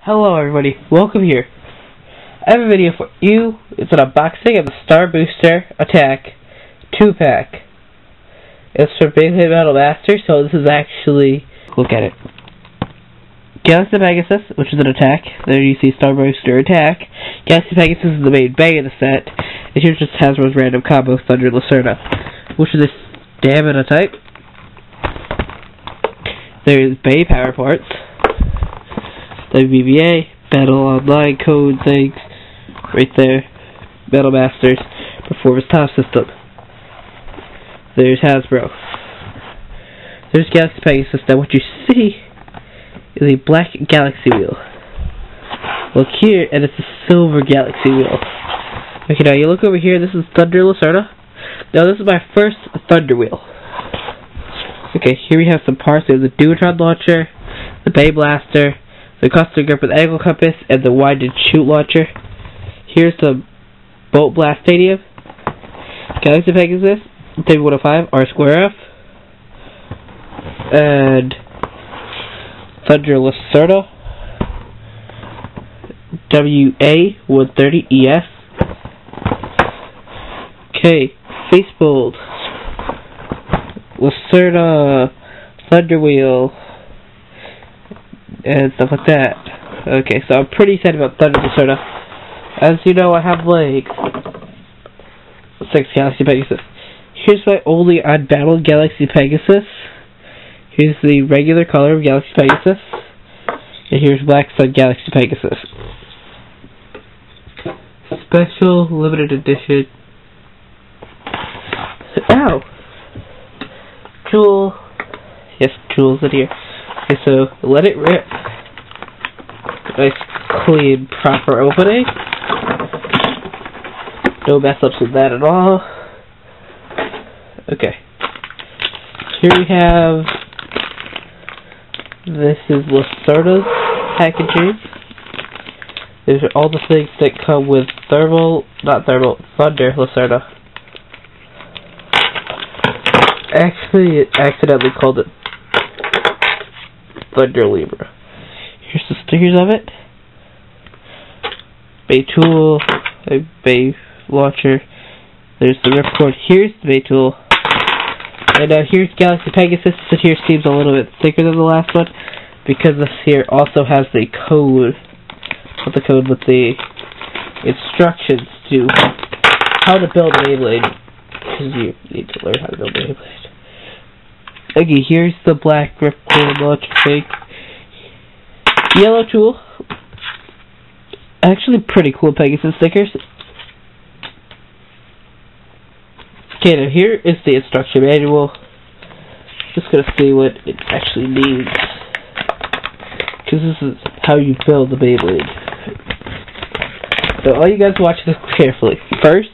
Hello everybody, welcome here. I have a video for you. It's an unboxing of the Star Booster Attack 2-pack. It's for Beyblade Battle Master, so this is actually, look at it. Galaxy Pegasus, which is an attack. There you see Star Booster Attack. Galaxy Pegasus is the main bang of the set. And here's just Hasbro's random combo, Thunder Lacerda, which is a stamina type. There's Bay Power Parts. WBBA, Battle Online code things, right there. Battle Masters, Performance Top System. There's Hasbro. There's Galaxy Pegasus. Now what you see is a black Galaxy wheel. Look here, and it's a silver Galaxy wheel. Okay, now you look over here, this is Thunder Lacerda. Now this is my first Thunder wheel. Okay, here we have some parts. There's the Duotron launcher, the Bay Blaster, the custom grip with angle compass, and the winded shoot launcher. Here's the Bolt Blast Stadium, Galaxy Pegasus, W105, R Square F, and Thunder Lacerda, WA130 ES. Okay, Facemold, Lacerda, Thunder Wheel, and stuff like that. Okay, so I'm pretty excited about Thunder Lacerda. As you know, I have legs. 6 Galaxy Pegasus. Here's my only unbattled Galaxy Pegasus. Here's the regular color of Galaxy Pegasus. And here's Black Sun Galaxy Pegasus. Special limited edition. Ow! Jewel. Yes, Jewel's in here. Okay, so let it rip. Nice, clean, proper opening. No mess ups with that at all. Okay. Here we have. This is Lacerda's packaging. These are all the things that come with Thunder Lacerda. Actually, it accidentally called it Thunder Libra. Here's the stickers of it. Bay tool, a Bay launcher. There's the ripcord. Here's the Bay tool. And here's Galaxy Pegasus. This here seems a little bit thicker than the last one because this here also has the code. Not the code, but the instructions to how to build a Beyblade. Because you need to learn how to build a Beyblade. Okay, here's the black ripcord launcher thing. Yellow tool. Actually pretty cool Pegasus stickers. Okay, now here is the instruction manual. Just gonna see what it actually means. Because this is how you build the Beyblade. So all you guys watch this carefully. First,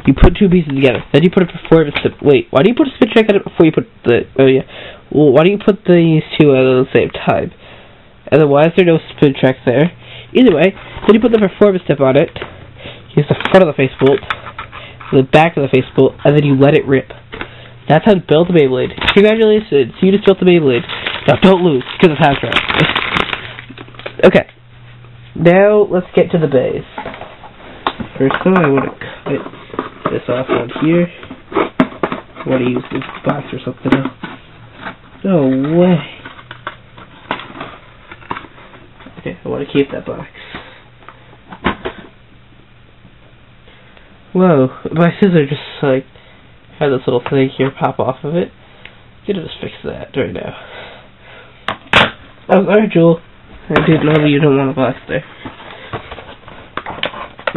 you put two pieces together. Then you put a performance tip. Wait, why do you put a spin track on it before you put the... Oh yeah. Well, why do you put these two out at the same time? And then why is there no spin track there? Either way, then you put the performance tip on it. Here's the front of the faceplate, the back of the faceplate, and then you let it rip. That's how to build the Beyblade. Congratulations, you just built the Beyblade. Now don't lose, because it's Hasbro. Okay. Now let's get to the bays. First of all, I want to cut this off on here. I want to use this box or something else. No way. Okay, I want to keep that box. Whoa, my scissors just like had this little thing here pop off of it. I'm gonna just fix that right now. Oh, sorry, Jewel. I didn't know that you don't want a box there.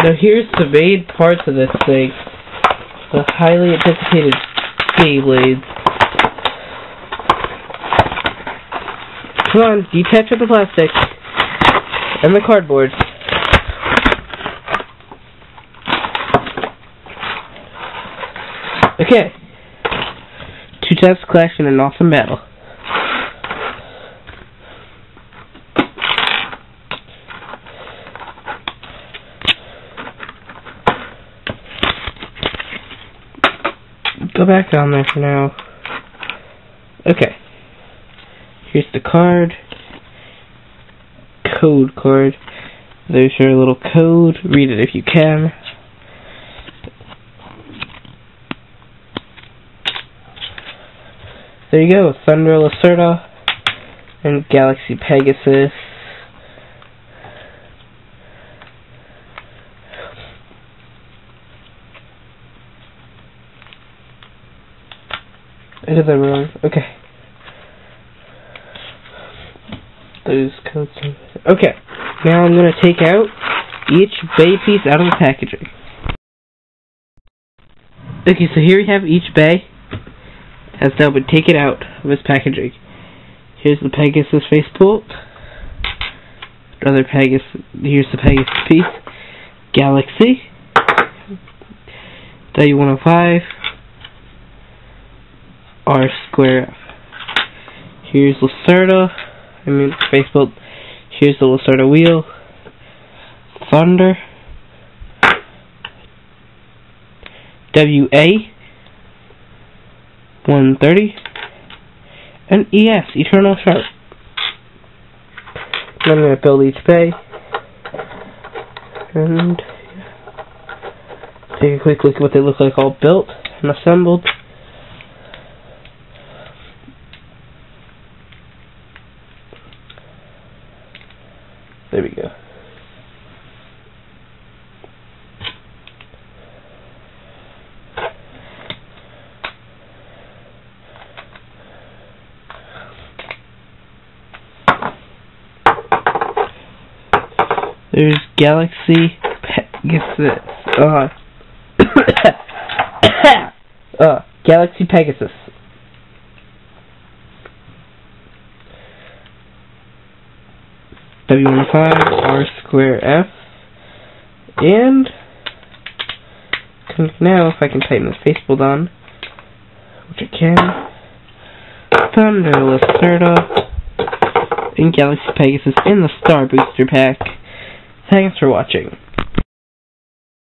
Now here's the main parts of this thing. The highly anticipated Beyblades. Come on, detach with the plastic and the cardboard. Okay. 2 times clash in an awesome battle. Go back on there for now. Okay. Here's the card. code card. There's your little code. Read it if you can. There you go, Thunder Lacerda and Galaxy Pegasus. I did that wrong. Okay. Those codes. Okay. Now I'm going to take out each bay piece out of the packaging. Okay, so here we have each bay. Has now been taken out of its packaging. Here's the Pegasus faceplate. Another Pegasus. Here's the Pegasus piece. Galaxy. W105. R square F. Here's Lacerda. Faceplate. Here's the Lacerda wheel. Thunder. WA. 130. And ES, Eternal Sharp. And I'm going to build each bay. And take a quick look at what they look like all built and assembled. There we go. There's Galaxy Pegasus. Galaxy Pegasus. W15 R square F. And now if I can tighten the faceplate on, which I can. Thunder Lacerda and Galaxy Pegasus in the Star Booster pack. Thanks for watching.